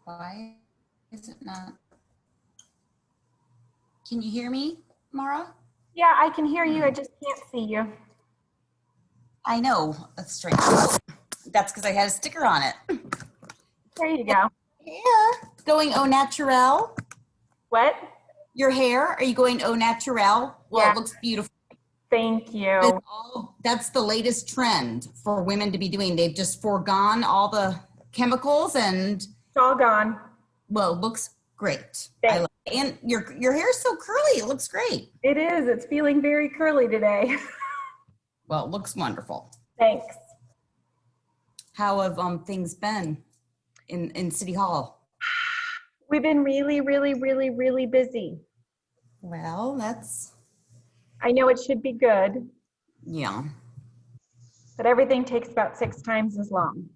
Why is it not? Can you hear me, Mara? Yeah, I can hear you. I just can't see you. I know, that's strange. That's because I had a sticker on it. There you go. Yeah. Going au naturel? What? Your hair, are you going au naturel? Well, Yeah. It looks beautiful. Thank you. That's the latest trend for women to be doing. They've just foregone all the chemicals and, It's all gone. well, it looks great. Thanks. I love it. And your hair is so curly. It looks great. It is. It's feeling very curly today. Well, it looks wonderful. Thanks. How have things been in City Hall? We've been really, really, really, really busy. Well, I know it should be good, yeah, but everything takes about 6 times as long.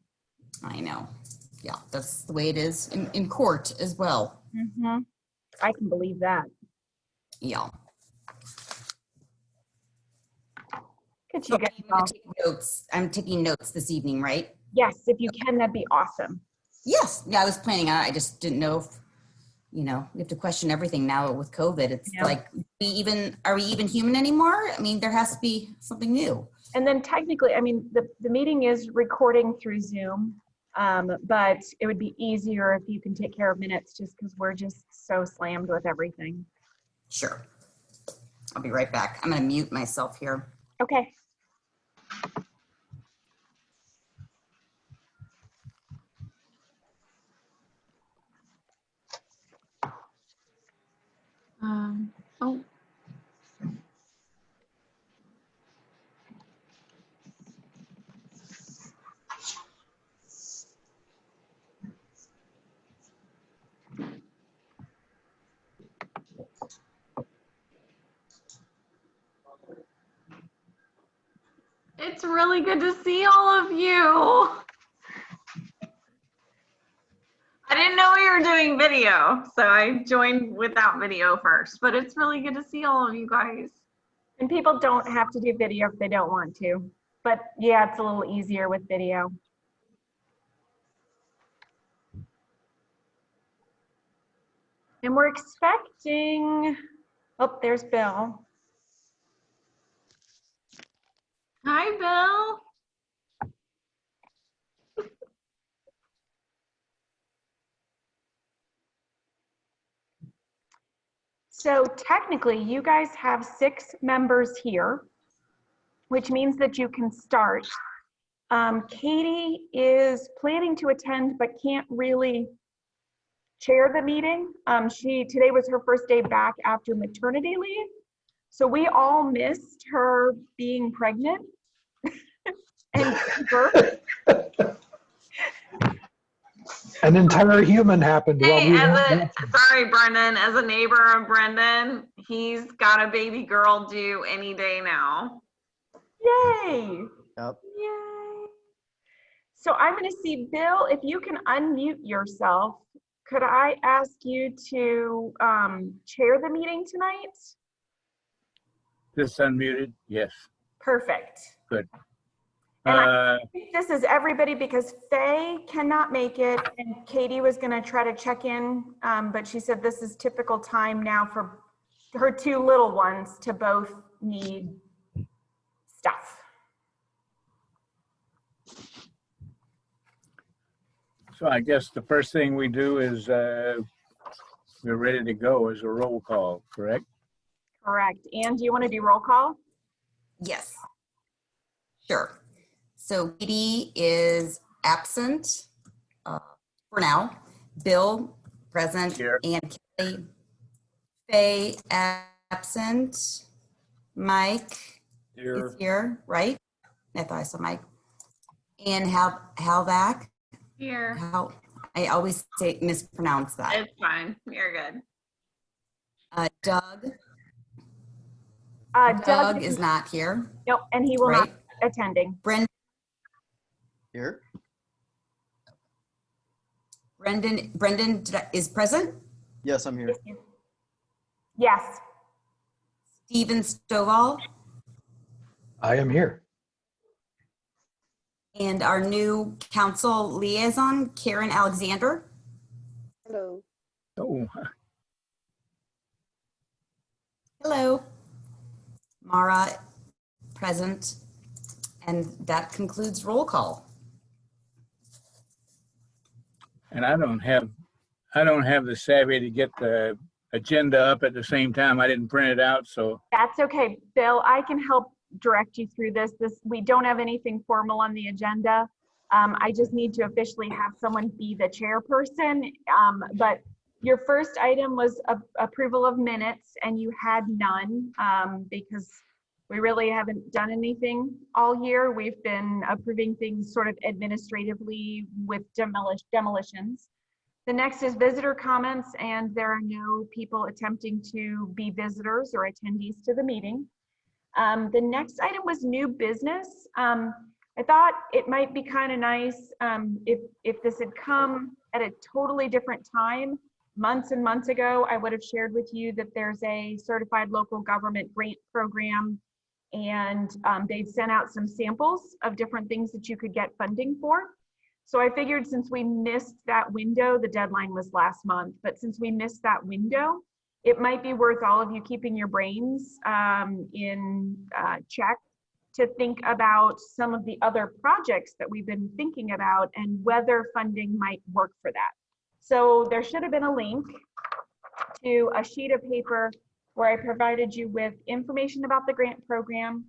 I know. Yeah, that's the way it is in court as well. Mm-hmm. I can believe that. Yeah. Could you get I'm taking notes this evening, right? Yes, if you can, that'd be awesome. Yes. Yeah, I was planning on it. I just didn't know if, we have to question everything now with COVID. It's like, are we even human anymore? I mean, there has to be something new. And then technically, I mean, the meeting is recording through Zoom, but it would be easier if you can take care of minutes just because we're just so slammed with everything. Sure. I'll be right back. I'm going to mute myself here. Okay. Oh. It's really good to see all of you. I didn't know we were doing video, so I joined without video first, but it's really good to see all of you guys. And people don't have to do video if they don't want to, but yeah, it's a little easier with video. And we're expecting, oh, there's Bill. Hi, Bill. So technically, you guys have 6 members here, which means that you can start. Katie is planning to attend, but can't really chair the meeting. Today was her first day back after maternity leave. So we all missed her being pregnant and birth. An entire human happened. Hey, sorry, Brendan, as a neighbor of Brendan, he's got a baby girl due any day now. Yay. Yep. Yay. So I'm going to see, Bill, if you can unmute yourself, could I ask you to chair the meeting tonight? This unmuted? Yes. Perfect. Good. And I think this is everybody because Faye cannot make it and Katie was going to try to check in, but she said this is typical time now for her 2 little ones to both need stuff. So I guess the first thing we do is we're ready to go as a roll call, correct? Correct. Anne, do you want to do roll call? Yes. Sure. So Katie is absent for now. Bill present. Here. And Kelly. Faye absent. Mike is here, right? I thought I saw Mike. And Halvac. Here. I always mispronounce that. It's fine. You're good. Doug. Doug is not here. Nope, and he will not be attending. Brendan is present. Yes, I'm here. Yes. Stephen Stovall. I am here. And our new council liaison, Karen Alexander. Hello. Oh, Hello. Mara, present. And that concludes roll call. and I don't have the savvy to get the agenda up at the same time. I didn't print it out, so That's okay, Bill. I can help direct you through this. We don't have anything formal on the agenda. I just need to officially have someone be the chairperson. But your first item was approval of minutes, and you had none because we really haven't done anything all year. We've been approving things sort of administratively with demolitions. The next is visitor comments, and there are no people attempting to be visitors or attendees to the meeting. The next item was new business. I thought it might be kind of nice if this had come at a totally different time. Months and months ago, I would have shared with you that there's a certified local government grant program, and they'd sent out some samples of different things that you could get funding for. So I figured since we missed that window, the deadline was last month, but since we missed that window, it might be worth all of you keeping your brains in check to think about some of the other projects that we've been thinking about and whether funding might work for that. So there should have been a link to a sheet of paper where I provided you with information about the grant program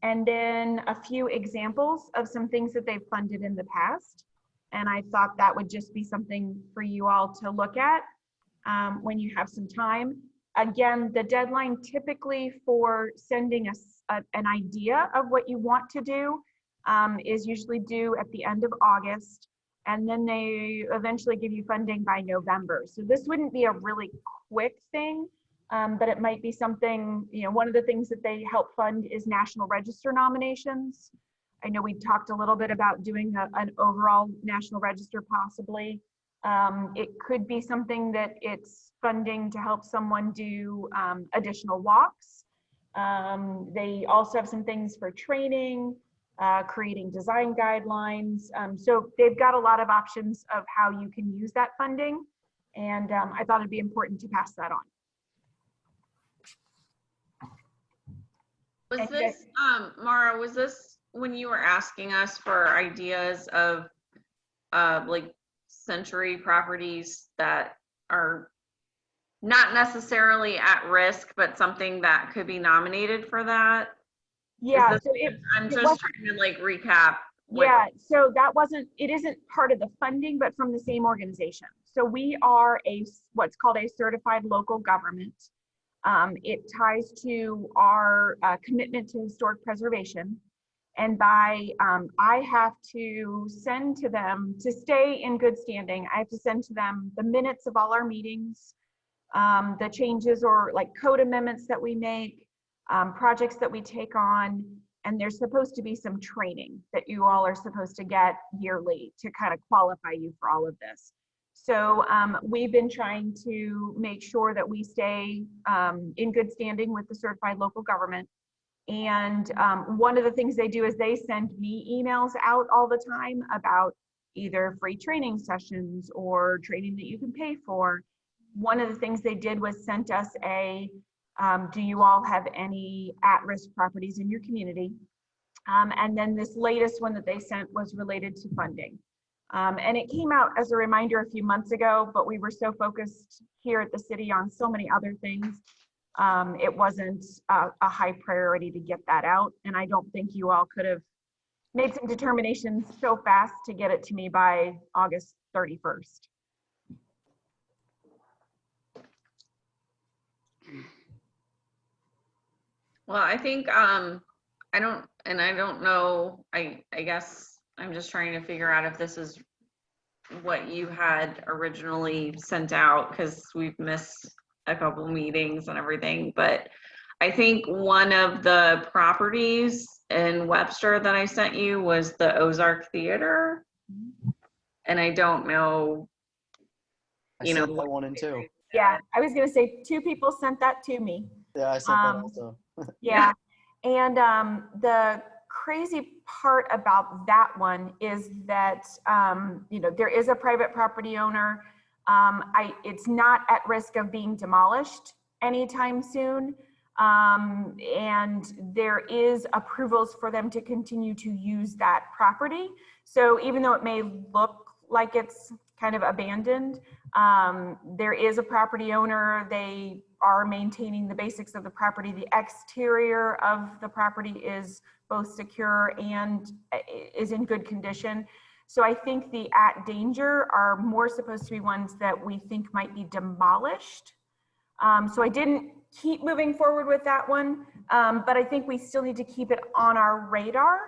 and then a few examples of some things that they've funded in the past. And I thought that would just be something for you all to look at when you have some time. Again, the deadline typically for sending an idea of what you want to do is usually due at the end of August, and then they eventually give you funding by November. So this wouldn't be a really quick thing, but it might be something, one of the things that they help fund is National Register nominations. I know we talked a little bit about doing an overall National Register possibly. It could be something that it's funding to help someone do additional walks. They also have some things for training, creating design guidelines. So they've got a lot of options of how you can use that funding. And I thought it'd be important to pass that on. Was this, Mara, was this when you were asking us for ideas of like century properties that are not necessarily at risk, but something that could be nominated for that? Yeah, This, so I'm just trying to like recap. Yeah, so it isn't part of the funding, but from the same organization. So we are what's called a certified local government. It ties to our commitment to historic preservation. And I have to send to them, to stay in good standing, I have to send to them the minutes of all our meetings, the changes or like code amendments that we make, projects that we take on, and there's supposed to be some training that you all are supposed to get yearly to kind of qualify you for all of this. So we've been trying to make sure that we stay in good standing with the certified local government. And one of the things they do is they send me emails out all the time about either free training sessions or training that you can pay for. One of the things they did was sent us do you all have any at-risk properties in your community? And then this latest one that they sent was related to funding. And it came out as a reminder a few months ago, but we were so focused here at the city on so many other things. It wasn't a high priority to get that out. And I don't think you all could have made some determinations so fast to get it to me by August 31st. Well, I think I don't know, I guess I'm just trying to figure out if this is what you had originally sent out, because we've missed a couple meetings and everything. But I think one of the properties in Webster that I sent you was the Ozark Theater, and I don't know, I sent that one in too. Yeah, I was gonna say 2 people sent that to me. Yeah, I sent that also. Yeah, and the crazy part about that one is that there is a private property owner. It's not at risk of being demolished anytime soon. And there is approvals for them to continue to use that property. So even though it may look like it's kind of abandoned, there is a property owner. They are maintaining the basics of the property. The exterior of the property is both secure and is in good condition. So I think the at danger are more supposed to be ones that we think might be demolished. So I didn't keep moving forward with that one, but I think we still need to keep it on our radar.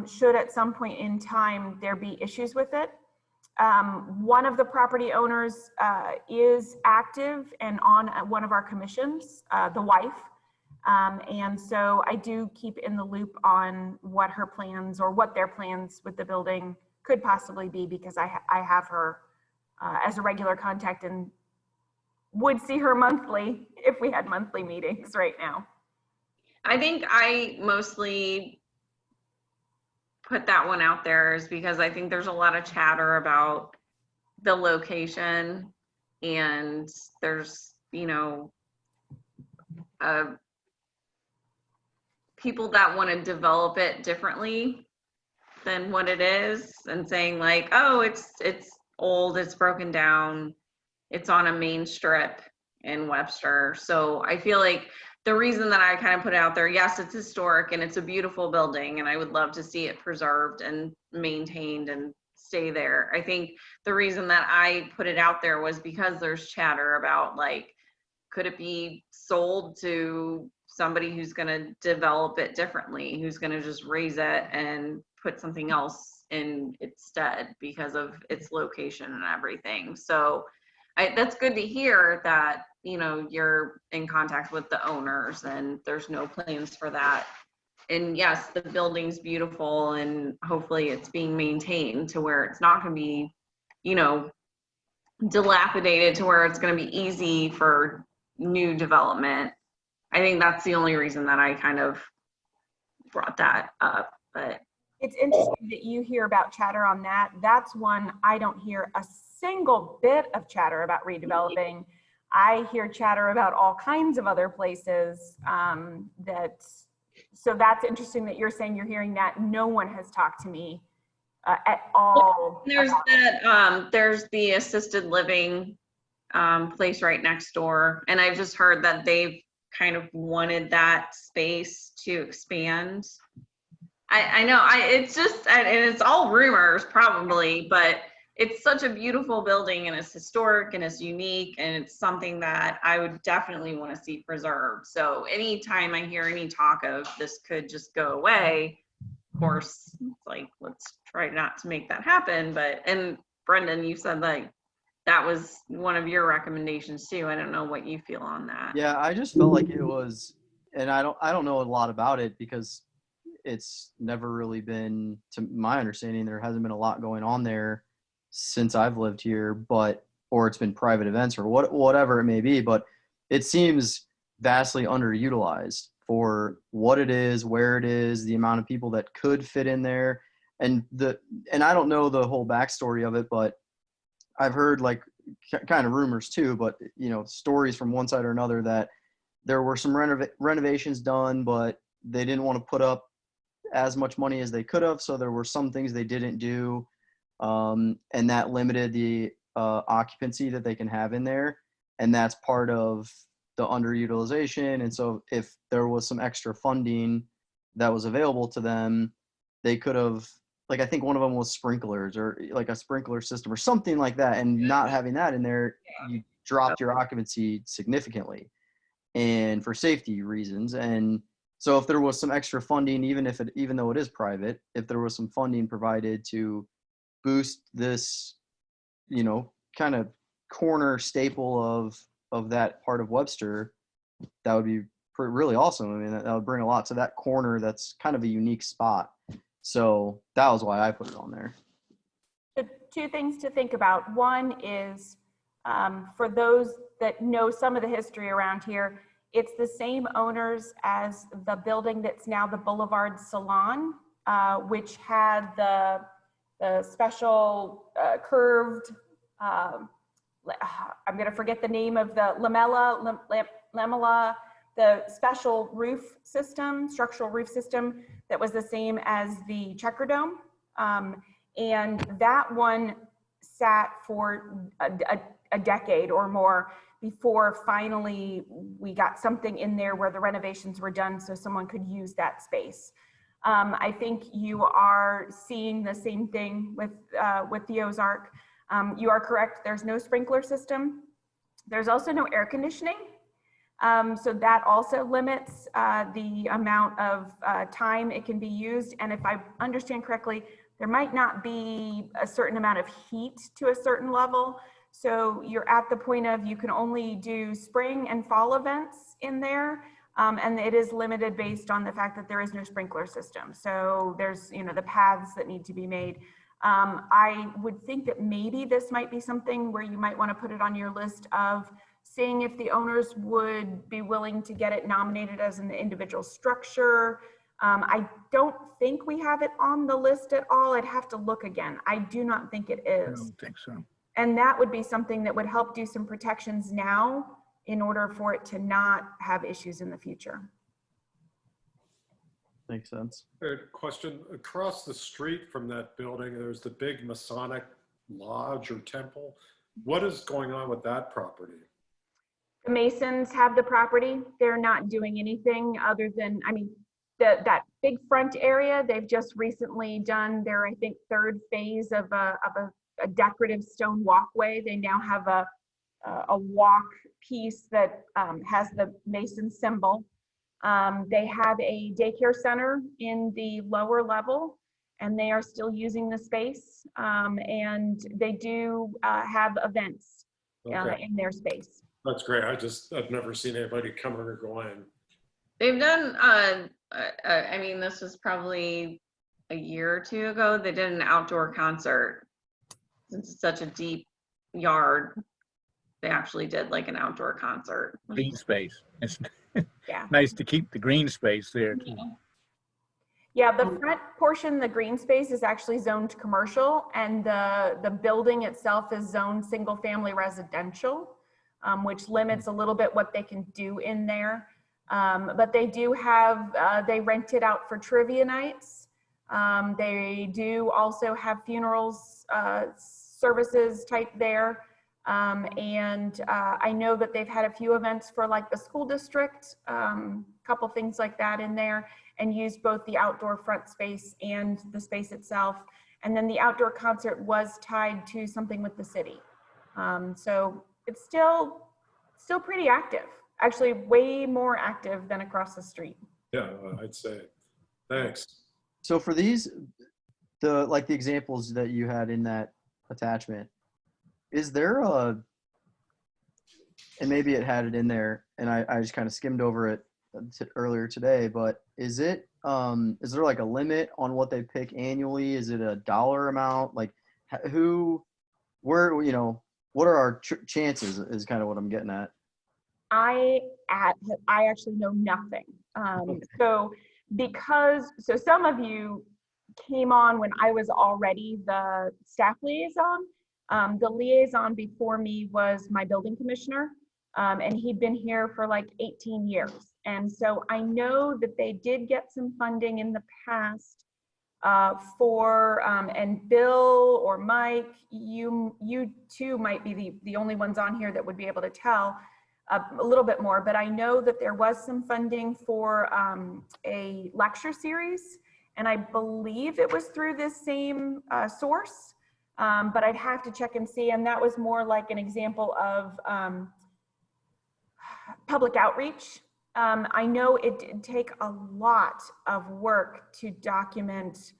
Should at some point in time there be issues with it. One of the property owners is active and on one of our commissions, the wife. And so I do keep in the loop on what her plans or what their plans with the building could possibly be, because I have her as a regular contact and would see her monthly if we had monthly meetings right now. I think I mostly put that one out there is because I think there's a lot of chatter about the location, and there's, you know, people that want to develop it differently than what it is, and saying like, oh, it's old, it's broken down, it's on a main strip in Webster. So I feel like the reason that I kind of put it out there, yes, it's historic and it's a beautiful building, and I would love to see it preserved and maintained and stay there. I think the reason that I put it out there was because there's chatter about like, could it be sold to somebody who's going to develop it differently, who's going to just raise it and put something else in its stead because of its location and everything. So that's good to hear that, you know, you're in contact with the owners and there's no plans for that. And yes, the building's beautiful and hopefully it's being maintained to where it's not going to be, you know, dilapidated to where it's going to be easy for new development. I think that's the only reason that I kind of brought that up. But it's interesting that you hear about chatter on that. That's one I don't hear a single bit of chatter about redeveloping. I hear chatter about all kinds of other places so that's interesting that you're saying you're hearing that. No one has talked to me at all. There's that, there's the assisted living place right next door. And I've just heard that they've kind of wanted that space to expand. I know, it's just, and it's all rumors probably, but it's such a beautiful building and it's historic and it's unique and it's something that I would definitely want to see preserved. So anytime I hear any talk of this could just go away, of course, it's like, let's try not to make that happen. But, and Brendan, you said like that was one of your recommendations too. I don't know what you feel on that. Yeah, I just felt like it was, and I don't know a lot about it because it's never really been, to my understanding, there hasn't been a lot going on there since I've lived here, or it's been private events or whatever it may be, but it seems vastly underutilized for what it is, where it is, the amount of people that could fit in there. And I don't know the whole backstory of it, but I've heard like kind of rumors too, but you know, stories from one side or another that there were some renovations done, but they didn't want to put up as much money as they could have. So there were some things they didn't do. And that limited the occupancy that they can have in there. And that's part of the underutilization. And so if there was some extra funding that was available to them, they could have, like, I think one of them was sprinklers or like a sprinkler system or something like that. And not having that in there, you dropped your occupancy significantly and for safety reasons. And so if there was some extra funding, even though it is private, if there was some funding provided to boost this, you know, kind of corner staple of that part of Webster, that would be really awesome. I mean, that would bring a lot to that corner. That's kind of a unique spot. So that was why I put it on there. The two things to think about. One is for those that know some of the history around here, it's the same owners as the building that's now the Boulevard Salon, which had the special curved I'm going to forget the name of the lamella, the special roof system, structural roof system that was the same as the Checker Dome. And that one sat for a decade or more before finally we got something in there where the renovations were done so someone could use that space. I think you are seeing the same thing with the Ozark. You are correct, there's no sprinkler system. There's also no air conditioning. So that also limits the amount of time it can be used. And if I understand correctly, there might not be a certain amount of heat to a certain level. So you're at the point of you can only do spring and fall events in there. And it is limited based on the fact that there is no sprinkler system. So there's, the paths that need to be made. I would think that maybe this might be something where you might want to put it on your list of seeing if the owners would be willing to get it nominated as an individual structure. I don't think we have it on the list at all. I'd have to look again. I do not think it is. I don't think so. And that would be something that would help do some protections now in order for it to not have issues in the future. Makes sense. Question, across the street from that building, there's the big Masonic lodge or temple. What is going on with that property? The Masons have the property. They're not doing anything other than, that big front area, they've just recently done their, I think, third phase of a decorative stone walkway. They now have a walk piece that has the Mason symbol. They have a daycare center in the lower level, and they are still using the space. And they do have events in their space. That's great. I've never seen anybody come in or go in. They've done, this was probably a year or two ago, they did an outdoor concert. Since it's such a deep yard, they actually did like an outdoor concert. Green space. It's Yeah. nice to keep the green space there too. Yeah, the front portion, the green space, is actually zoned commercial, and the building itself is zoned single family residential, which limits a little bit what they can do in there. But they do have, they rent it out for trivia nights. They do also have funerals, services type there. And I know that they've had a few events for like the school district, couple things like that in there, and used both the outdoor front space and the space itself. And then the outdoor concert was tied to something with the city. So it's still pretty active, actually way more active than across the street. Yeah, I'd say. Thanks. So for these, the examples that you had in that attachment, is there and maybe it had it in there and I just kind of skimmed over it earlier today, but is there like a limit on what they pick annually? Is it a dollar amount? Like what are our chances is kind of what I'm getting at. I actually know nothing. So some of you came on when I was already the staff liaison. The liaison before me was my building commissioner, and he'd been here for like 18 years. And so I know that they did get some funding in the past for, and Bill or Mike, you two might be the only ones on here that would be able to tell a little bit more, but I know that there was some funding for a lecture series, and I believe it was through this same source, but I'd have to check and see, and that was more like an example of public outreach. I know it did take a lot of work to document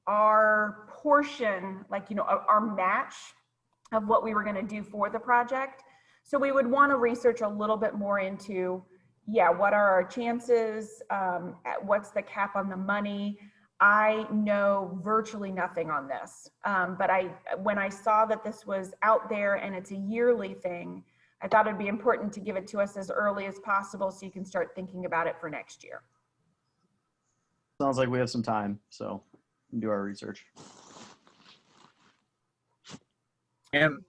our portion, our match of what we were going to do for the project. So we would want to research a little bit more into, what are our chances? What's the cap on the money? I know virtually nothing on this, but when I saw that this was out there and it's a yearly thing, I thought it'd be important to give it to us as early as possible so you can start thinking about it for next year. Sounds like we have some time, so we can do our research. And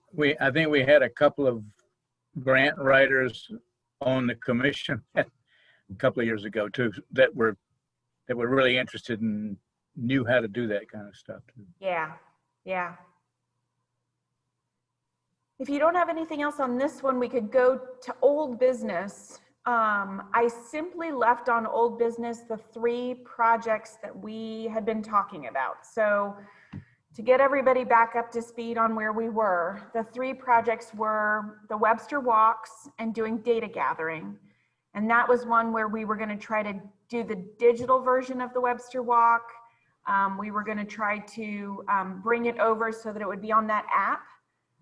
I think we had a couple of grant writers on the commission a couple of years ago too, that were really interested and knew how to do that kind of stuff too. Yeah, yeah. If you don't have anything else on this one, we could go to old business. I simply left on old business the 3 projects that we had been talking about. So to get everybody back up to speed on where we were, the 3 projects were the Webster Walks and doing data gathering. And that was one where we were going to try to do the digital version of the Webster Walk. We were going to try to bring it over so that it would be on that app.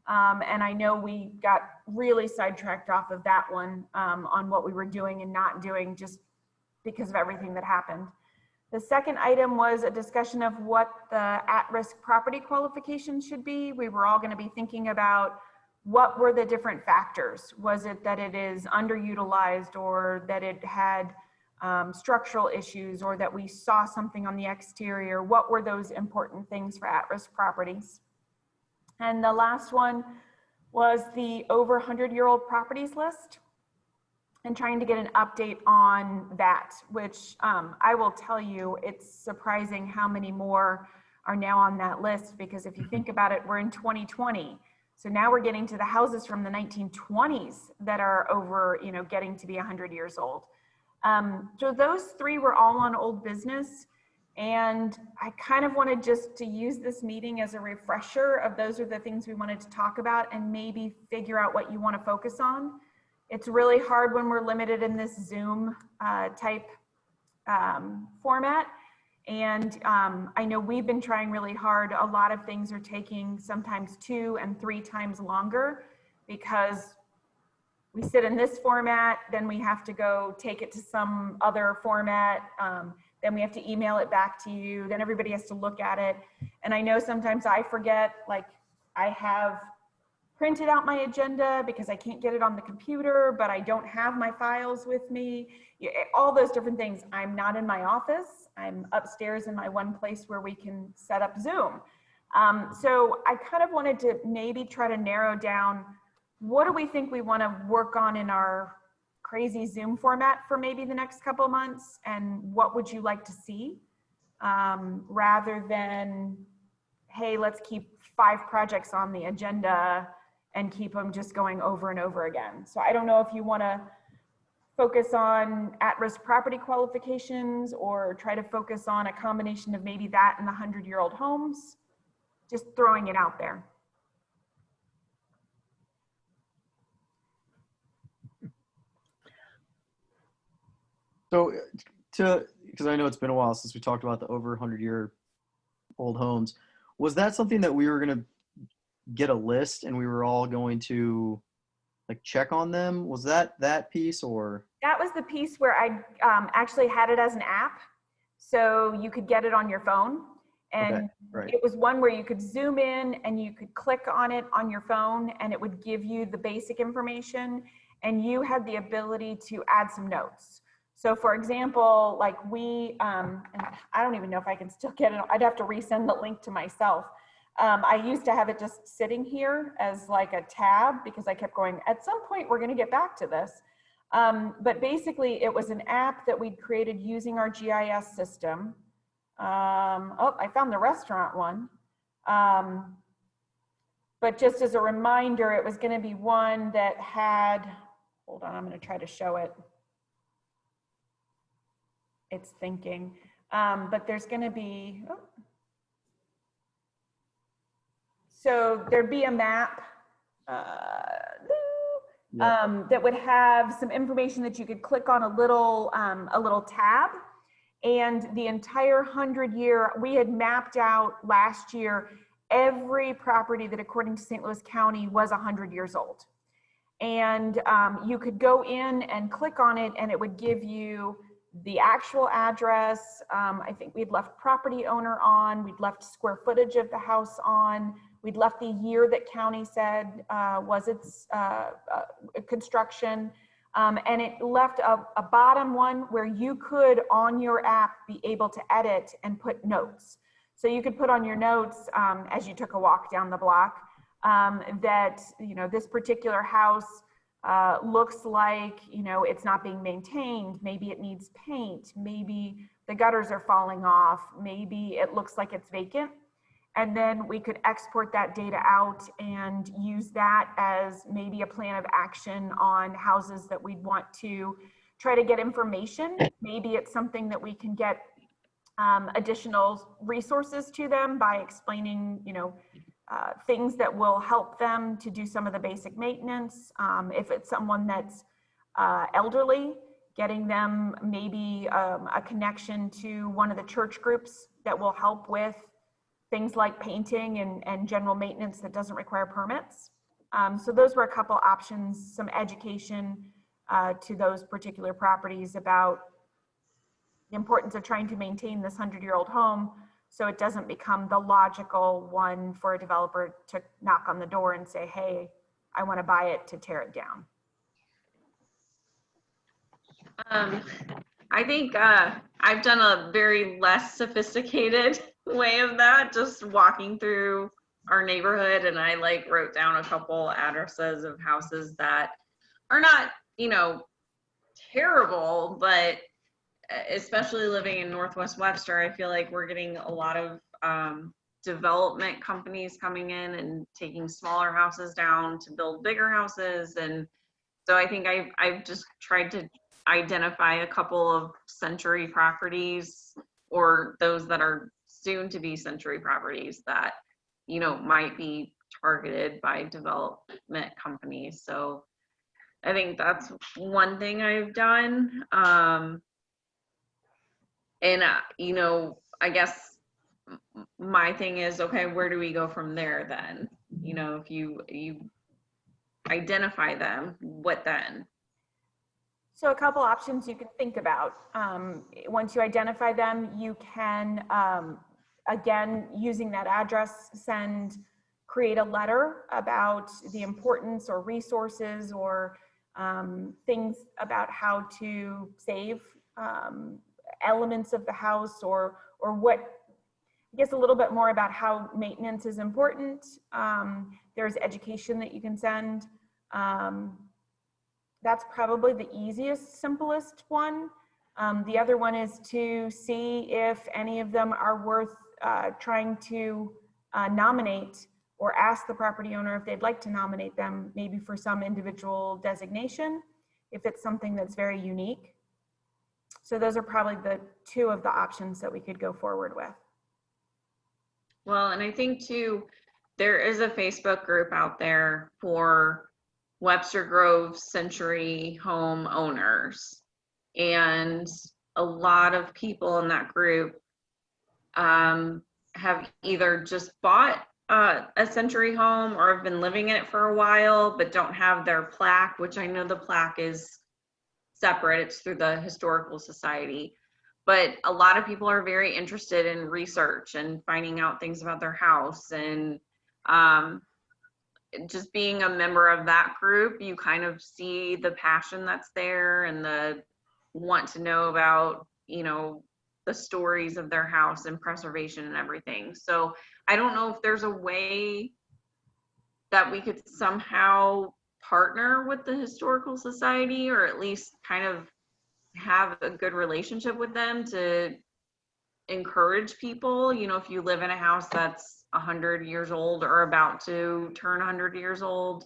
And I know we got really sidetracked off of that one on what we were doing and not doing just because of everything that happened. The second item was a discussion of what the at-risk property qualifications should be. We were all going to be thinking about what were the different factors. Was it that it is underutilized, or that it had structural issues, or that we saw something on the exterior? What were those important things for at-risk properties? And the last one was the over 100-year-old properties list, and trying to get an update on that, which I will tell you, it's surprising how many more are now on that list, because if you think about it, we're in 2020. So now we're getting to the houses from the 1920s that are over, you know, getting to be 100 years old. So those 3 were all on old business. And I kind of wanted just to use this meeting as a refresher of those are the things we wanted to talk about, and maybe figure out what you want to focus on. It's really hard when we're limited in this Zoom type format. And I know we've been trying really hard. A lot of things are taking sometimes 2 and 3 times longer, because we sit in this format, then we have to go take it to some other format. Then we have to email it back to you. Then everybody has to look at it. And I know sometimes I forget, like I have printed out my agenda because I can't get it on the computer, but I don't have my files with me. All those different things. I'm not in my office. I'm upstairs in my one place where we can set up Zoom. So I kind of wanted to maybe try to narrow down, what do we think we want to work on in our crazy Zoom format for maybe the next couple of months, and what would you like to see, rather than, hey, let's keep 5 projects on the agenda and keep them just going over and over again. So I don't know if you want to focus on at-risk property qualifications, or try to focus on a combination of maybe that and the 100-year-old homes. Just throwing it out there. So because I know it's been a while since we talked about the over 100-year-old homes, was that something that we were going to get a list and we were all going to like check on them? Was that piece, or? That was the piece where I actually had it as an app, so you could get it on your phone. And okay, right. It was one where you could zoom in and you could click on it on your phone, and it would give you the basic information, and you had the ability to add some notes. So for example, like we, and I don't even know if I can still get it. I'd have to resend the link to myself. I used to have it just sitting here as like a tab, because I kept going, at some point we're going to get back to this. But basically it was an app that we'd created using our GIS system. Oh, I found the restaurant one. But just as a reminder, it was going to be one that had, hold on, I'm going to try to show it. It's thinking, but there's going to be, oh. So there'd be a map that would have some information that you could click on, a little tab, and the entire 100-year, we had mapped out last year every property that according to St. Louis County was 100 years old. And you could go in and click on it, and it would give you the actual address. I think we'd left property owner on, we'd left square footage of the house on, we'd left the year that county said was its construction, and it left a bottom one where you could on your app be able to edit and put notes. So you could put on your notes as you took a walk down the block. that, this particular house looks like, it's not being maintained. Maybe it needs paint. Maybe the gutters are falling off. Maybe it looks like it's vacant. And then we could export that data out and use that as maybe a plan of action on houses that we'd want to try to get information. Maybe it's something that we can get additional resources to them by explaining, things that will help them to do some of the basic maintenance. If it's someone that's elderly, getting them maybe a connection to one of the church groups that will help with things like painting and general maintenance that doesn't require permits. So those were a couple options, some education to those particular properties about the importance of trying to maintain this 100-year-old home so it doesn't become the logical one for a developer to knock on the door and say, hey, I want to buy it to tear it down. I think I've done a very less sophisticated way of that, just walking through our neighborhood, and I wrote down a couple addresses of houses that are not, terrible, but especially living in Northwest Webster, I feel like we're getting a lot of development companies coming in and taking smaller houses down to build bigger houses. And so I think I've just tried to identify a couple of Century properties, or those that are soon to be Century properties that, might be targeted by development companies. So I think that's one thing I've done. And, I guess my thing is, okay, where do we go from there then? If you identify them, what then? So a couple options you can think about. Once you identify them, you can, again, using that address, create a letter about the importance or resources or things about how to save elements of the house, or what, I guess a little bit more about how maintenance is important. There's education that you can send. That's probably the easiest, simplest one. The other one is to see if any of them are worth trying to nominate, or ask the property owner if they'd like to nominate them, maybe for some individual designation, if it's something that's very unique. So those are probably the two of the options that we could go forward with. Well, and I think too, there is a Facebook group out there for Webster Grove Century home owners. And a lot of people in that group have either just bought a Century home or have been living in it for a while, but don't have their plaque, which I know the plaque is separate. It's through the Historical Society. But a lot of people are very interested in research and finding out things about their house. And just being a member of that group, you kind of see the passion that's there and the want to know about, the stories of their house and preservation and everything. So I don't know if there's a way that we could somehow partner with the Historical Society, or at least kind of have a good relationship with them to encourage people. If you live in a house that's 100 years old or about to turn 100 years old,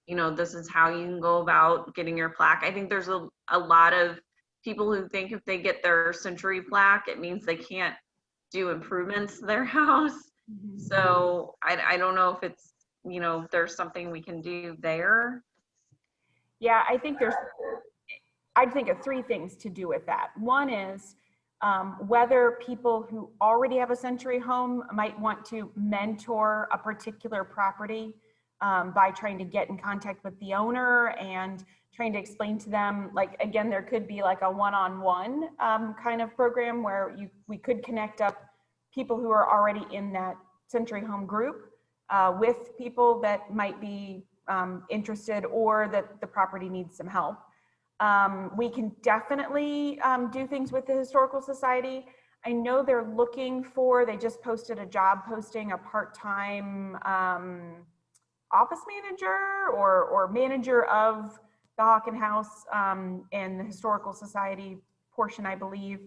this is how you can go about getting your plaque. I think there's a lot of people who think if they get their Century plaque, it means they can't do improvements to their house. So I don't know if it's, there's something we can do there. Yeah, I'd think of three things to do with that. One is whether people who already have a Century home might want to mentor a particular property by trying to get in contact with the owner and trying to explain to them, again, there could be a one-on-one kind of program where we could connect up people who are already in that Century home group with people that might be interested, or that the property needs some help. We can definitely do things with the Historical Society. I know they're looking for, they just posted a job posting, a part-time office manager or manager of the Hawken House and the Historical Society portion, I believe.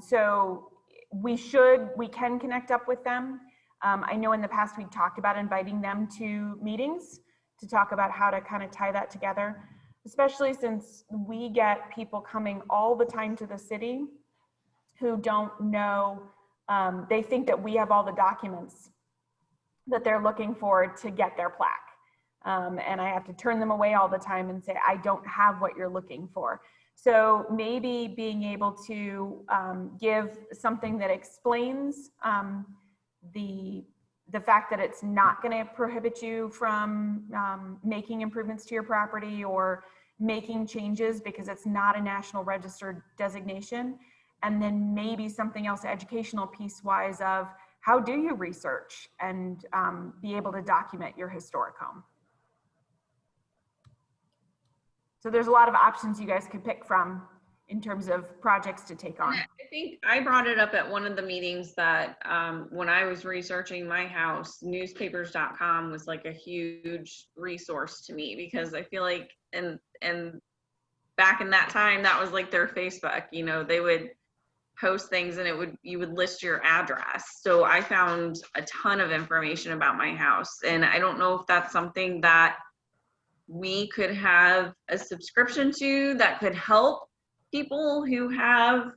So we can connect up with them. I know in the past we've talked about inviting them to meetings to talk about how to kind of tie that together, especially since we get people coming all the time to the city who don't know, they think that we have all the documents that they're looking for to get their plaque. And I have to turn them away all the time and say, I don't have what you're looking for. So maybe being able to give something that explains the fact that it's not going to prohibit you from making improvements to your property or making changes because it's not a National Register designation. And then maybe something else educational piece wise of how do you research and be able to document your historic home. So there's a lot of options you guys could pick from in terms of projects to take on. I think I brought it up at one of the meetings that when I was researching my house, newspapers.com was like a huge resource to me, because I feel like, and back in that time, that was like their Facebook, you know, they would post things and you would list your address. So I found a ton of information about my house. And I don't know if that's something that we could have a subscription to that could help people who have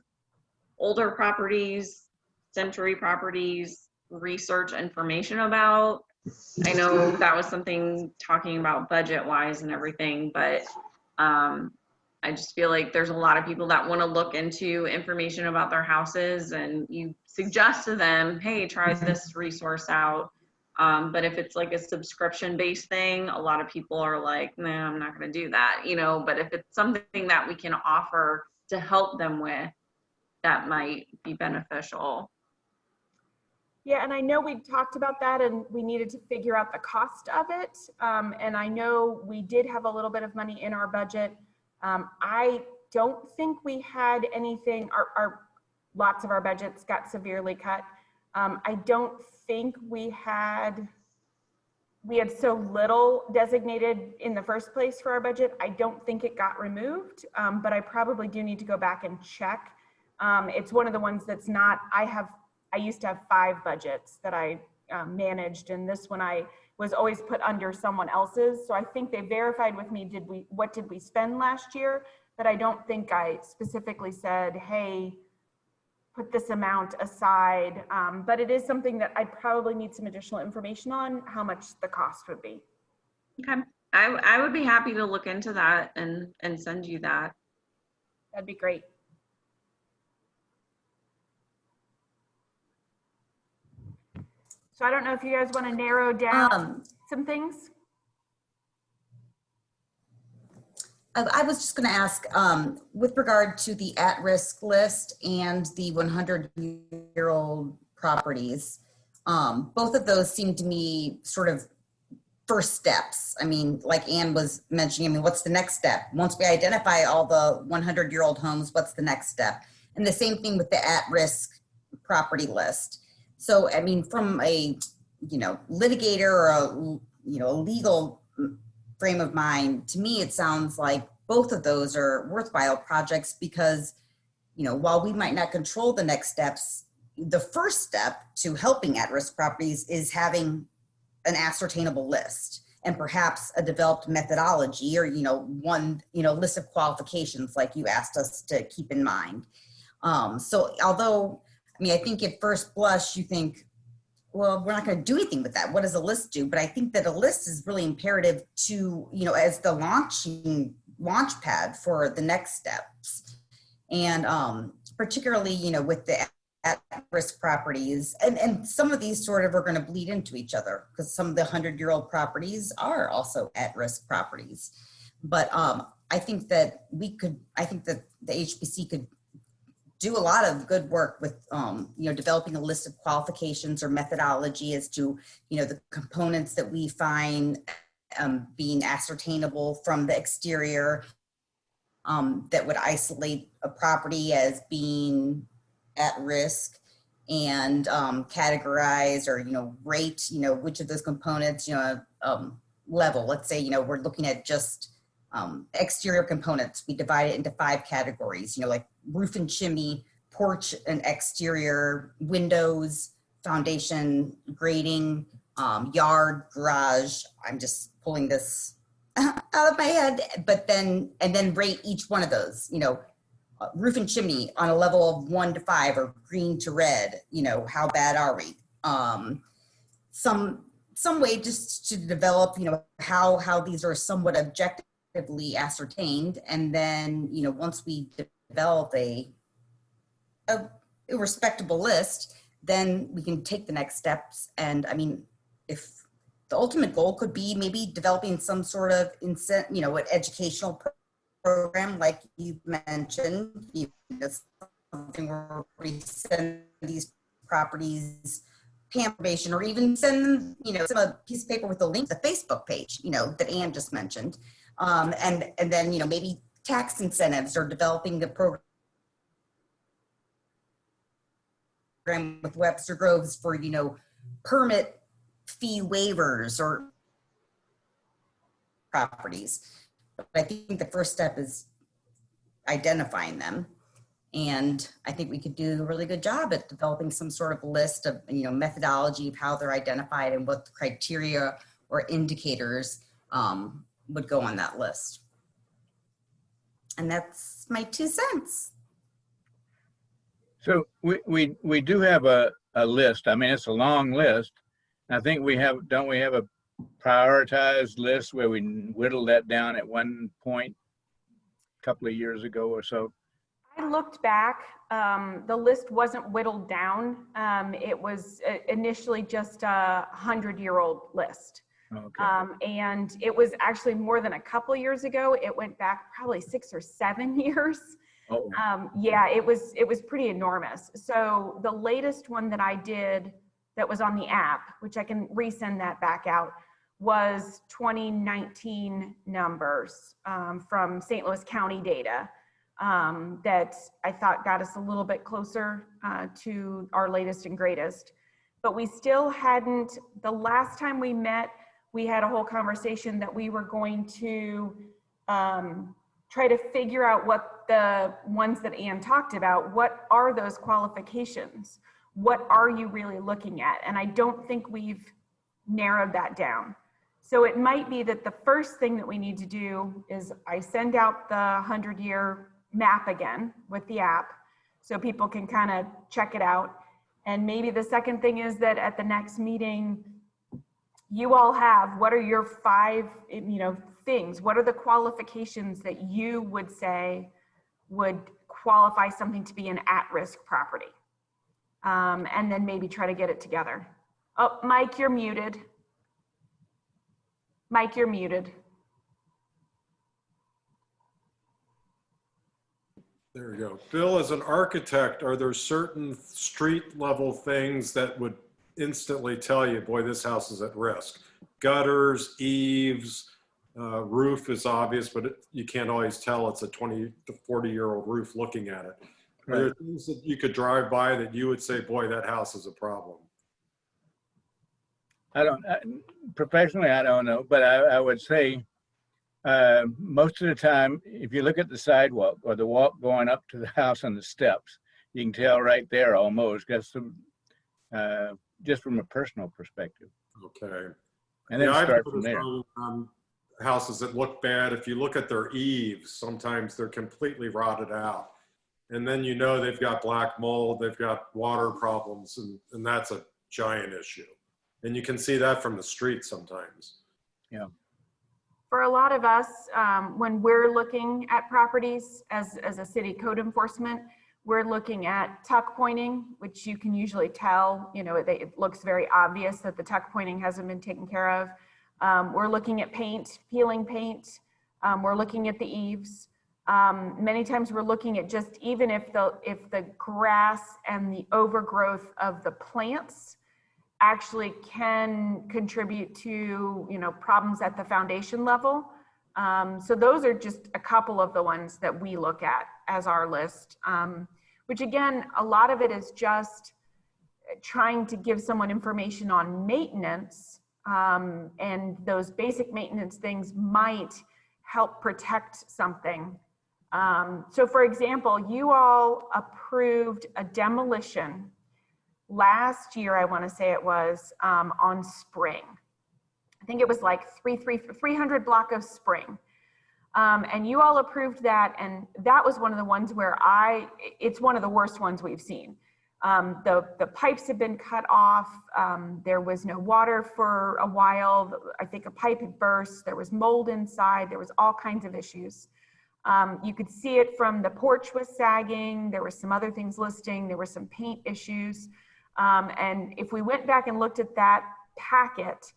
older properties, century properties, research information about. I know that was something talking about budget wise and everything, but I just feel like there's a lot of people that want to look into information about their houses, and you suggest to them, hey, try this resource out. But if it's like a subscription based thing, a lot of people are like, nah, I'm not going to do that, you know. But if it's something that we can offer to help them with, that might be beneficial. Yeah, and I know we talked about that and we needed to figure out the cost of it. And I know we did have a little bit of money in our budget. I don't think we had anything, lots of our budgets got severely cut. I don't think we had so little designated in the first place for our budget. I don't think it got removed, but I probably do need to go back and check. It's one of the ones that's not, I used to have 5 budgets that I managed, and this one I was always put under someone else's. So I think they verified with me, what did we spend last year? But I don't think I specifically said, hey, put this amount aside. But it is something that I probably need some additional information on how much the cost would be. Okay, I would be happy to look into that and send you that. That'd be great. So I don't know if you guys want to narrow down some things. I was just going to ask, with regard to the at-risk list and the 100-year-old properties, both of those seem to me sort of first steps. I mean, like Ann was mentioning, I mean, what's the next step? Once we identify all the 100-year-old homes, what's the next step? And the same thing with the at-risk property list. So, I mean, from a, litigator or a legal frame of mind, to me, it sounds like both of those are worthwhile projects because, while we might not control the next steps, the first step to helping at-risk properties is having an ascertainable list and perhaps a developed methodology or, one, list of qualifications like you asked us to keep in mind. So although, I think at first blush, you think, well, we're not going to do anything with that. What does a list do? But I think that a list is really imperative to, as the launch pad for the next steps. And particularly, with the at-risk properties, and some of these sort of are going to bleed into each other because some of the 100-year-old properties are also at-risk properties. But I think that the HPC could do a lot of good work with, developing a list of qualifications or methodology as to, the components that we find being ascertainable from the exterior that would isolate a property as being at risk, and categorize or, rate, which of those components, level. Let's say, we're looking at just exterior components. We divide it into 5 categories, like roof and chimney, porch and exterior, windows, foundation, grading, yard, garage. I'm just pulling this out of my head, and then rate each one of those, roof and chimney on a level of 1 to 5 or green to red, how bad are we? Some way just to develop, how these are somewhat objectively ascertained. And then, once we develop a respectable list, then we can take the next steps. And I mean, if the ultimate goal could be maybe developing some sort of an educational program, like you mentioned, something where we send these properties information, or even send them, a piece of paper with a link to the Facebook page, that Ann just mentioned. And then, maybe tax incentives, or developing the program with Webster Groves for, permit fee waivers or properties. But I think the first step is identifying them. And I think we could do a really good job at developing some sort of list of, methodology of how they're identified and what the criteria or indicators would go on that list. And that's my 2 cents. So we do have a list. I mean, it's a long list. I think don't we have a prioritized list where we whittled that down at one point a couple of years ago or so? I looked back, the list wasn't whittled down. It was initially just a 100-year-old list. Okay. And it was actually more than a couple years ago. It went back probably 6 or 7 years. Oh. Yeah, it was pretty enormous. So the latest one that I did that was on the app, which I can resend that back out, was 2019 numbers from St. Louis County data that I thought got us a little bit closer to our latest and greatest. But we still hadn't, the last time we met, we had a whole conversation that we were going to try to figure out what the ones that Ann talked about, what are those qualifications? What are you really looking at? And I don't think we've narrowed that down. So it might be that the first thing that we need to do is I send out the 100-year map again with the app so people can kind of check it out. And maybe the second thing is that at the next meeting, you all have, what are your 5, things? What are the qualifications that you would say would qualify something to be an at-risk property? And then maybe try to get it together. Oh, Mike, you're muted. Mike, you're muted. There you go. Bill, as an architect, are there certain street level things that would instantly tell you, boy, this house is at risk? Gutters, eaves, roof is obvious, but you can't always tell it's a 20 to 40-year-old roof looking at it. Are there things that you could drive by that you would say, boy, that house is a problem? Professionally, I don't know, but I would say most of the time, if you look at the sidewalk or the walk going up to the house and the steps, you can tell right there almost, just from a personal perspective. Okay. And then start from there. Houses that look bad, if you look at their eaves, sometimes they're completely rotted out. And then they've got black mold, they've got water problems, and that's a giant issue. And you can see that from the street sometimes. Yeah. For a lot of us, when we're looking at properties as a city code enforcement, we're looking at tuck pointing, which you can usually tell, it looks very obvious that the tuck pointing hasn't been taken care of. We're looking at paint, peeling paint. We're looking at the eaves. Many times we're looking at just even if the grass and the overgrowth of the plants actually can contribute to problems at the foundation level. So those are just a couple of the ones that we look at as our list, which again, a lot of it is just trying to give someone information on maintenance, and those basic maintenance things might help protect something. So for example, you all approved a demolition last year, I want to say it was, on Spring. I think it was like 300 block of Spring. And you all approved that, and that was one of the ones where it's one of the worst ones we've seen. The pipes had been cut off. There was no water for a while. I think a pipe had burst. There was mold inside. There was all kinds of issues. You could see it from the porch was sagging. There were some other things listing. There were some paint issues. And if we went back and looked at that packet,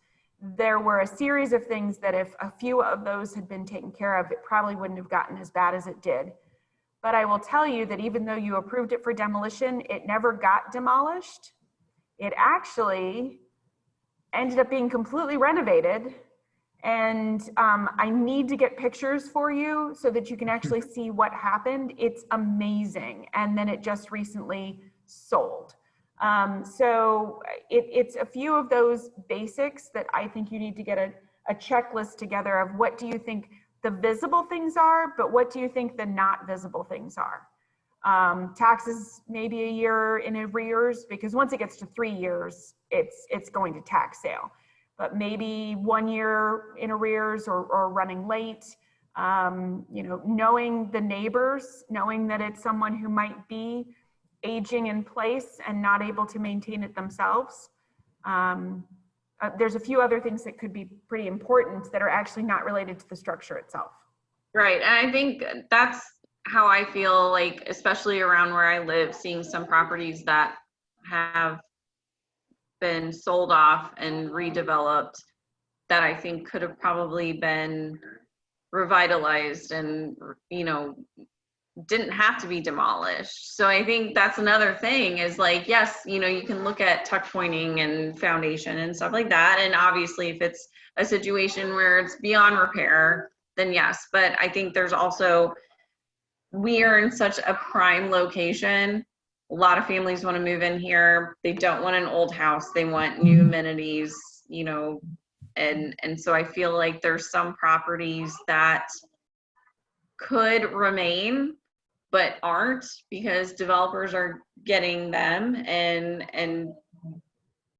there were a series of things that if a few of those had been taken care of, it probably wouldn't have gotten as bad as it did. But I will tell you that even though you approved it for demolition, it never got demolished. It actually ended up being completely renovated. And I need to get pictures for you so that you can actually see what happened. It's amazing. And then it just recently sold. So it's a few of those basics that I think you need to get a checklist together of what do you think the visible things are, but what do you think the not visible things are? Taxes maybe a year in arrears, because once it gets to 3 years, it's going to tax sale. But maybe 1 year in arrears or running late, knowing the neighbors, knowing that it's someone who might be aging in place and not able to maintain it themselves. There's a few other things that could be pretty important that are actually not related to the structure itself. Right, and I think that's how I feel, like, especially around where I live, seeing some properties that have been sold off and redeveloped that I think could have probably been revitalized and, didn't have to be demolished. So I think that's another thing is like, yes, you can look at tuck pointing and foundation and stuff like that. And obviously if it's a situation where it's beyond repair, then yes. But I think there's also, we are in such a prime location. A lot of families want to move in here. They don't want an old house. They want new amenities, and so I feel like there's some properties that could remain but aren't, because developers are getting them and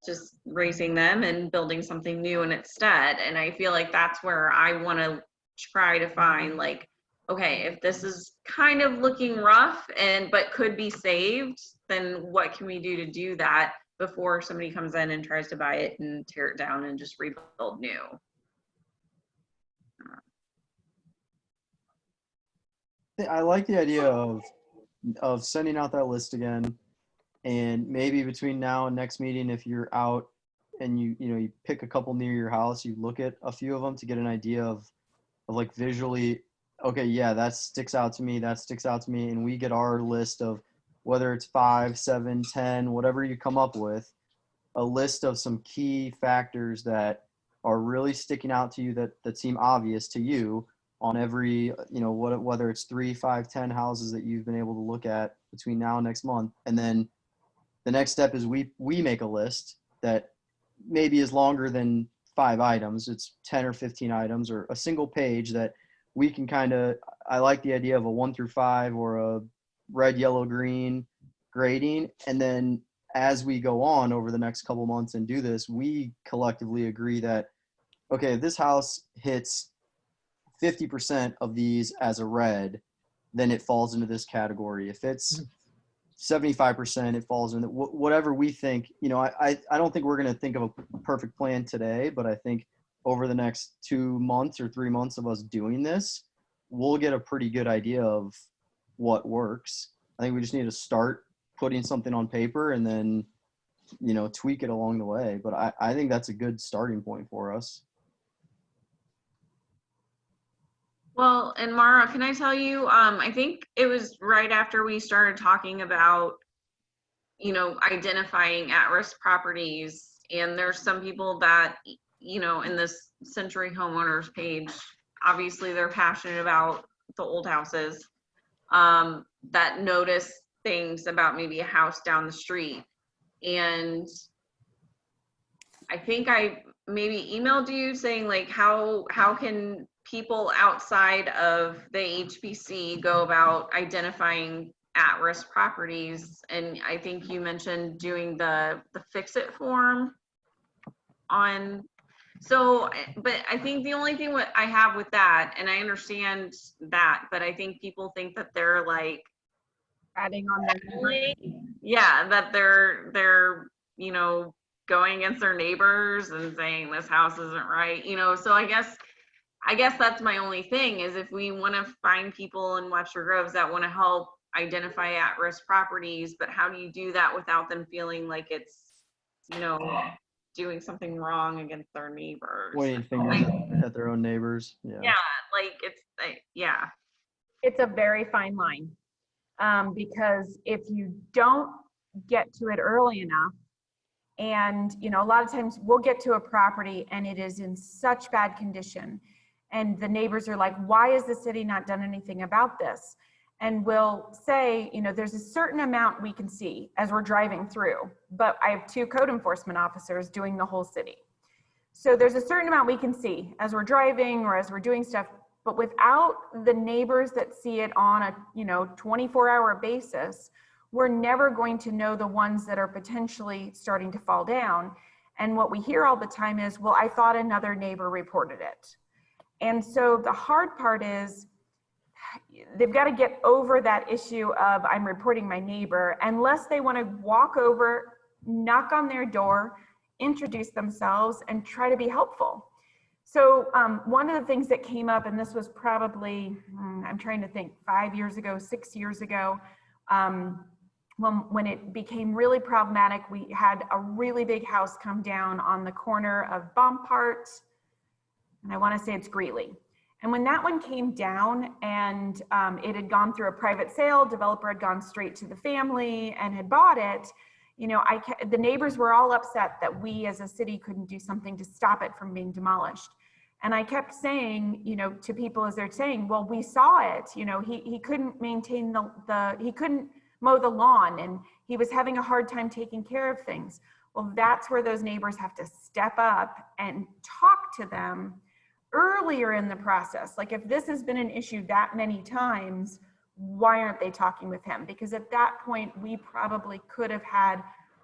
just raising them and building something new in its stead. And I feel like that's where I want to try to find, like, okay, if this is kind of looking rough but could be saved, then what can we do to do that before somebody comes in and tries to buy it and tear it down and just rebuild new? I like the idea of sending out that list again, and maybe between now and next meeting, if you're out and you pick a couple near your house, you look at a few of them to get an idea of like visually, okay, yeah, that sticks out to me, and we get our list of whether it's 5, 7, 10, whatever you come up with, a list of some key factors that are really sticking out to you that seem obvious to you on every, whether it's 3, 5, 10 houses that you've been able to look at between now and next month. And then the next step is we make a list that maybe is longer than 5 items. It's 10 or 15 items, or a single page that we can I like the idea of a 1 through 5 or a red, yellow, green grading. And then as we go on over the next couple months and do this, we collectively agree that, okay, if this house hits 50% of these as a red, then it falls into this category. If it's 75%, it falls into whatever we think. I don't think we're going to think of a perfect plan today, but I think over the next 2 months or 3 months of us doing this, we'll get a pretty good idea of what works. I think we just need to start putting something on paper and then, tweak it along the way. But I think that's a good starting point for us. Well, and Mara, can I tell you, I think it was right after we started talking about, identifying at-risk properties, and there's some people that, in this Century Homeowners page, obviously they're passionate about the old houses, that notice things about maybe a house down the street. And I think I maybe emailed you saying like, how can people outside of the HBC go about identifying at-risk properties? And I think you mentioned doing the fix-it form on, so, but I think the only thing what I have with that, and I understand that, but I think people think that they're like, Adding on their yeah, that they're, you know, going against their neighbors and saying this house isn't right, you know. So I guess that's my only thing, is if we want to find people in Webster Groves that want to help identify at-risk properties, but how do you do that without them feeling like it's, you know, doing something wrong against their neighbors? Pointing fingers at their own neighbors. Yeah. Yeah, like it's yeah. It's a very fine line, because if you don't get to it early enough, and you know, a lot of times we'll get to a property and it is in such bad condition, and the neighbors are like, why has the city not done anything about this? And we'll say, you know, there's a certain amount we can see as we're driving through, but I have 2 code enforcement officers doing the whole city. So there's a certain amount we can see as we're driving or as we're doing stuff, but without the neighbors that see it on a, you know, 24-hour basis, we're never going to know the ones that are potentially starting to fall down. And what we hear all the time is, well, I thought another neighbor reported it. And so the hard part is they've got to get over that issue of I'm reporting my neighbor, unless they want to walk over, knock on their door, introduce themselves, and try to be helpful. So one of the things that came up, and this was probably, I'm trying to think, 5 years ago, 6 years ago, when it became really problematic, we had a really big house come down on the corner of Bompart, and I want to say it's Greeley. And when that one came down and it had gone through a private sale, developer had gone straight to the family and had bought it, you know, the neighbors were all upset that we as a city couldn't do something to stop it from being demolished. And I kept saying, you know, to people as they're saying, well, we saw it, you know, he couldn't maintain he couldn't mow the lawn, and he was having a hard time taking care of things. Well, that's where those neighbors have to step up and talk to them earlier in the process. Like, if this has been an issue that many times, why aren't they talking with him? Because at that point, we probably could have had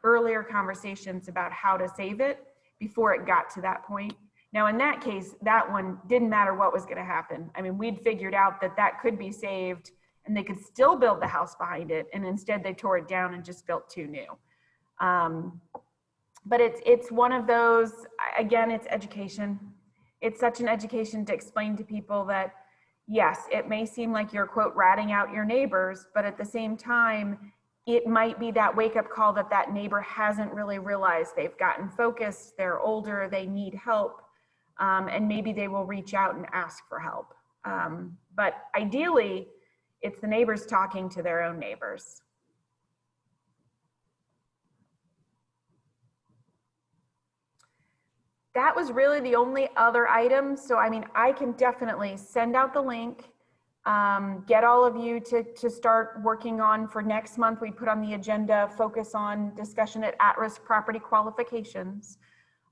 earlier conversations about how to save it before it got to that point. Now, in that case, that one didn't matter what was going to happen. I mean, we'd figured out that that could be saved and they could still build the house behind it. And instead they tore it down and just built 2 new. But it's one of those, again, it's education. It's such an education to explain to people that, yes, it may seem like you're, quote, ratting out your neighbors, but at the same time, it might be that wake-up call that that neighbor hasn't really realized. They've gotten focused, they're older, they need help, and maybe they will reach out and ask for help. But ideally, it's the neighbors talking to their own neighbors. That was really the only other item. So, I mean, I can definitely send out the link, get all of you to start working on for next month. We put on the agenda, focus on discussion at-risk property qualifications.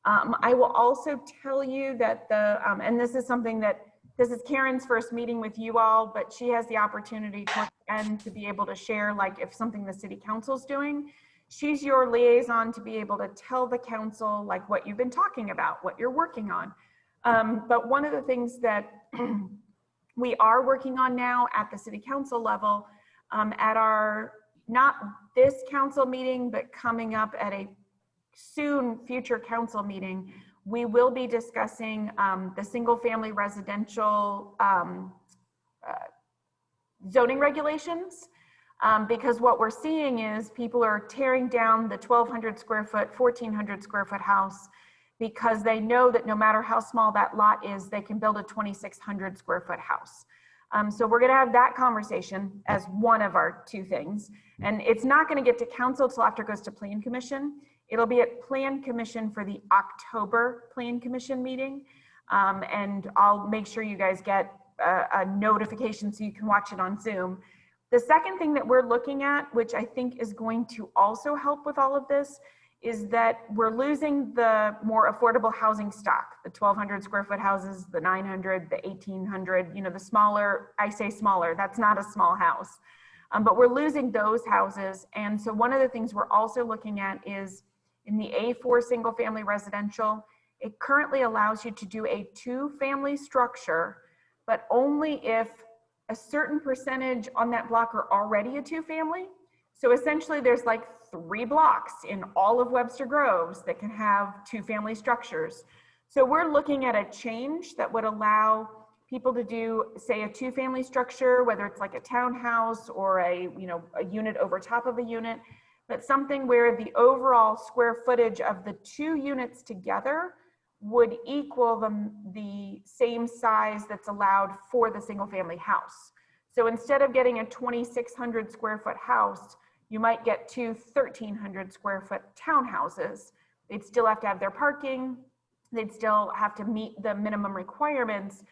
I will also tell you that and this is something that, this is Karen's first meeting with you all, but she has the opportunity towards the end to be able to share, like, if something the city council's doing. She's your liaison to be able to tell the council, like, what you've been talking about, what you're working on. But one of the things that we are working on now at the city council level, at our, not this council meeting, but coming up at a soon future council meeting, we will be discussing the single family residential zoning regulations. Because what we're seeing is people are tearing down the 1,200 square foot, 1,400 square foot house because they know that no matter how small that lot is, they can build a 2,600 square foot house. So we're gonna have that conversation as one of our 2 things. And it's not gonna get to council till after it goes to Plan Commission. It'll be at Plan Commission for the October Plan Commission meeting. And I'll make sure you guys get a notification so you can watch it on Zoom. The second thing that we're looking at, which I think is going to also help with all of this, is that we're losing the more affordable housing stock, the 1,200 square foot houses, the 900, the 1,800, you know, the smaller, I say smaller, that's not a small house. But we're losing those houses. And so one of the things we're also looking at is in the A4 single family residential, it currently allows you to do a 2-family structure, but only if a certain percentage on that block are already a 2-family. So essentially there's like 3 blocks in all of Webster Groves that can have 2-family structures. So we're looking at a change that would allow people to do, say, a 2-family structure, whether it's like a townhouse or a unit over top of a unit, but something where the overall square footage of the 2 units together would equal the same size that's allowed for the single family house. So instead of getting a 2,600 square foot house, you might get 2 1,300 square foot townhouses. They'd still have to have their parking. They'd still have to meet the minimum requirements,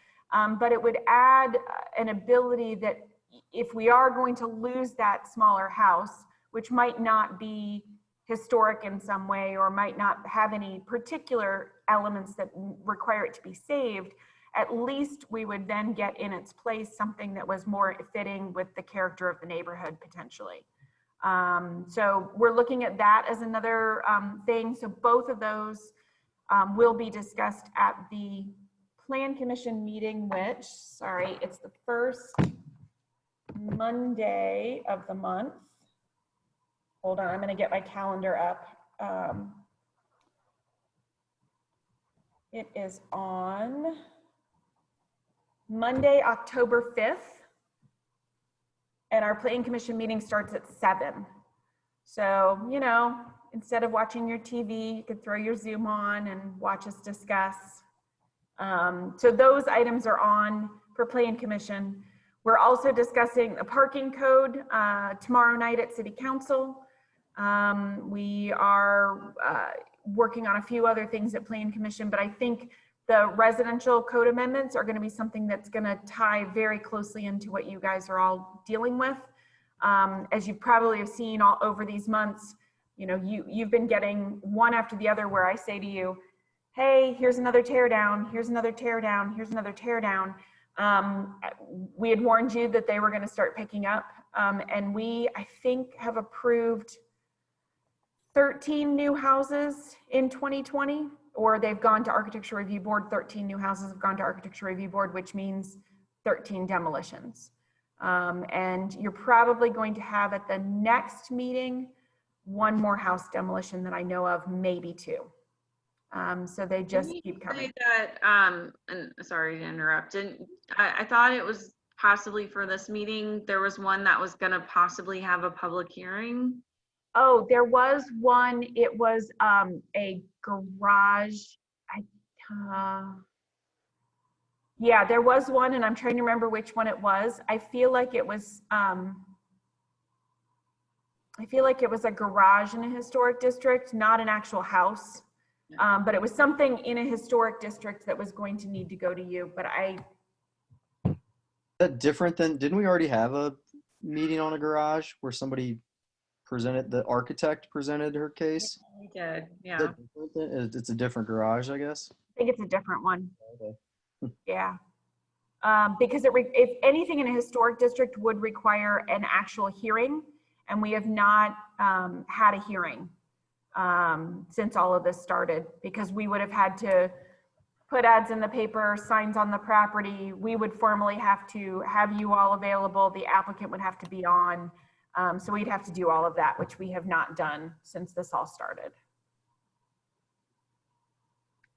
but it would add an ability that if we are going to lose that smaller house, which might not be historic in some way or might not have any particular elements that require it to be saved, at least we would then get in its place something that was more fitting with the character of the neighborhood potentially. So we're looking at that as another thing. So both of those will be discussed at the Plan Commission meeting, which, sorry, it's the first Monday of the month. Hold on, I'm going to get my calendar up. It is on Monday, October 5th. And our Plan Commission meeting starts at 7. So, you know, instead of watching your TV, you could throw your Zoom on and watch us discuss. So those items are on for Plan Commission. We're also discussing the parking code tomorrow night at City Council. We are working on a few other things at Plan Commission, but I think the residential code amendments are going to be something that's going to tie very closely into what you guys are all dealing with. As you probably have seen all over these months, you know, you've been getting one after the other where I say to you, hey, here's another tear down, here's another tear down, here's another tear down. We had warned you that they were going to start picking up, and we, I think, have approved 13 new houses in 2020, or they've gone to Architecture Review Board. 13 new houses have gone to Architecture Review Board, which means 13 demolitions. And you're probably going to have at the next meeting, 1 more house demolition that I know of, maybe 2. So they just keep coming. That, and sorry to interrupt. I thought it was possibly for this meeting, there was one that was going to possibly have a public hearing. Oh, there was one. It was a garage. Yeah, there was one, and I'm trying to remember which one it was. I feel like it was a garage in a historic district, not an actual house. But it was something in a historic district that was going to need to go to you. But Is that different than, didn't we already have a meeting on a garage where somebody presented, the architect presented her case? We did, yeah. It's a different garage, I guess. I think it's a different one. Okay. Yeah. Because if anything in a historic district would require an actual hearing, and we have not had a hearing since all of this started, because we would have had to put ads in the paper, signs on the property. We would formally have to have you all available. The applicant would have to be on. So we'd have to do all of that, which we have not done since this all started.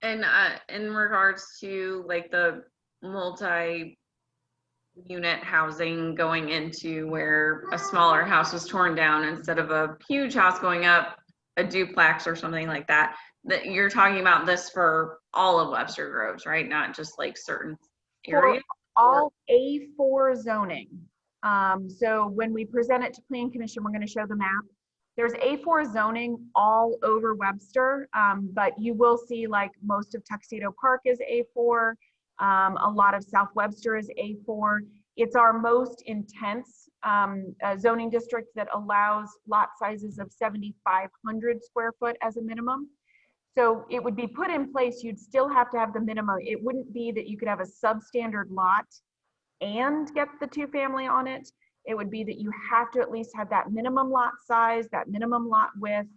And in regards to like the multi-unit housing going into where a smaller house was torn down instead of a huge house going up, a duplex or something like that, that you're talking about this for all of Webster Groves, right? Not just like certain areas? For all A4 zoning. So when we present it to Plan Commission, we're going to show the map. There's A4 zoning all over Webster, but you will see like most of Tuxedo Park is A4. A lot of South Webster is A4. It's our most intense zoning district that allows lot sizes of 7,500 square foot as a minimum. So it would be put in place, you'd still have to have the minimum. It wouldn't be that you could have a substandard lot and get the 2-family on it. It would be that you have to at least have that minimum lot size, that minimum lot width.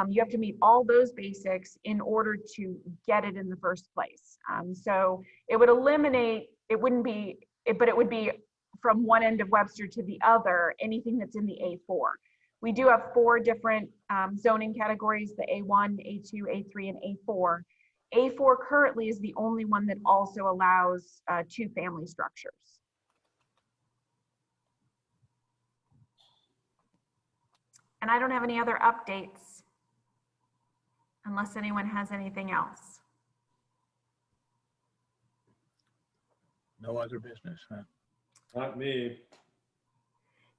You have to meet all those basics in order to get it in the first place. So it would eliminate, it wouldn't be, but it would be from one end of Webster to the other, anything that's in the A4. We do have 4 different zoning categories, the A1, A2, A3, and A4. A4 currently is the only one that also allows 2-family structures. And I don't have any other updates unless anyone has anything else. No other business, huh? Not me.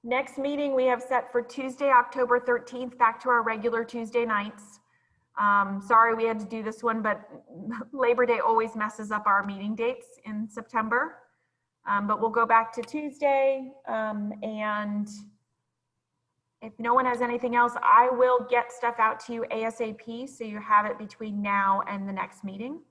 Next meeting we have set for Tuesday, October 13th, back to our regular Tuesday nights. Sorry we had to do this one, but Labor Day always messes up our meeting dates in September. But we'll go back to Tuesday. And if no one has anything else, I will get stuff out to you ASAP so you have it between now and the next meeting.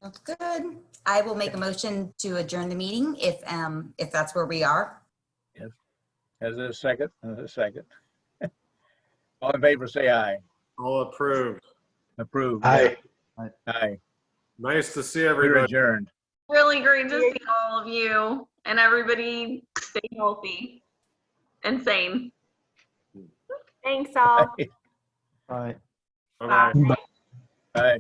That's good. I will make a motion to adjourn the meeting if that's where we are. Yes. As a second, All in favor, say aye. All approved. Approved. Aye. Aye. Nice to see We're everybody. adjourned. Really great to see all of you, and everybody stay healthy and sane. Thanks all. All right. Bye-bye. Bye. Aye.